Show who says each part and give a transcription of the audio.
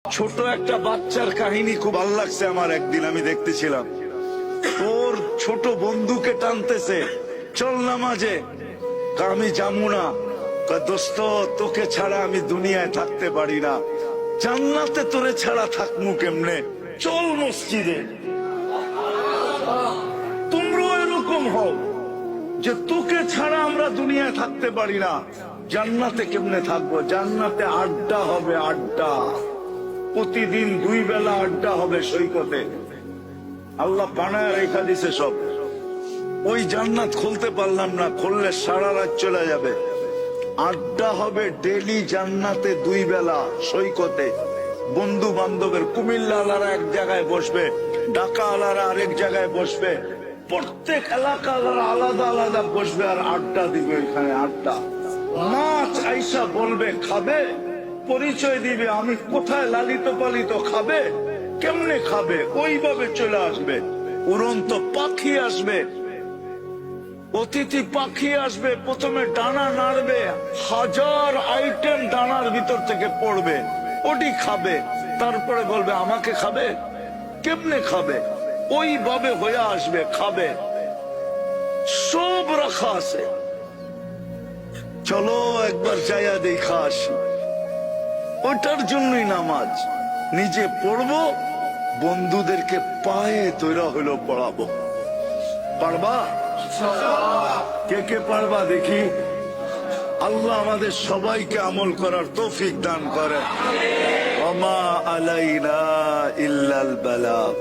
Speaker 1: ছোট একটা বাচ্চার কাহিনী খুব ভালো লাগছে আমার। একদিন আমি দেখতেছিলাম ওর ছোট বন্ধুকে টানতেছে, চল নামাজে। আমি যাবো না। দোস্ত, তোকে ছাড়া আমি দুনিয়ায় থাকতে পারি না, জান্নাতে তোরে ছাড়া থাকমু কেমনে, চল মসজিদে। তোমরাও এরকম হও যে তোকে ছাড়া আমরা দুনিয়ায় থাকতে পারি না, জান্নাতে কেমনে থাকবো। জান্নাতে আড্ডা হবে, আড্ডা। প্রতিদিন 2 বেলা আড্ডা হবে সৈকতে। আল্লাহ বানায় রেখা দিছে সব। ওই জান্নাত খুলতে পারলাম না, খুললে সারা রাত চলে যাবে। আড্ডা হবে ডেলি জান্নাতে 2 বেলা সৈকতে। বন্ধু বান্ধবের কুমিল্লা আলারা এক জায়গায় বসবে, ঢাকা আলারা আরেক জায়গায় বসবে, প্রত্যেক এলাকা আলারা আলাদা আলাদা বসবে আর আড্ডা দিবে। এখানে আড্ডা। মাছ আইসা বলবে খাবে, পরিচয় দিবে আমি কোথায় লালিত পালিত, খাবে কেমনে খাবে, ওইভাবে চলে আসবে। উড়ন্ত পাখি আসবে, অতিথি পাখি আসবে, প্রথমে ডানা নাড়বে, 1000 আইটেম ডানার ভিতর থেকে পড়বে, ওটি খাবে। তারপরে বলবে আমাকে খাবে, কেমনে খাবে, ওইভাবে হয়ে আসবে, খাবে। সব রাখা আছে। চলো একবার যাইয়া দেখা আসি। ওটার জন্যই নামাজ। নিজে পড়বো, বন্ধুদেরকে পায়ে তৈরা হইলো পড়াবো। পারবা? কে কে পারবা দেখি? আল্লাহ আমাদের সবাইকে আমল করার তৌফিক দান করে। ওমা আলাইনা ইল্লাল বালাগ।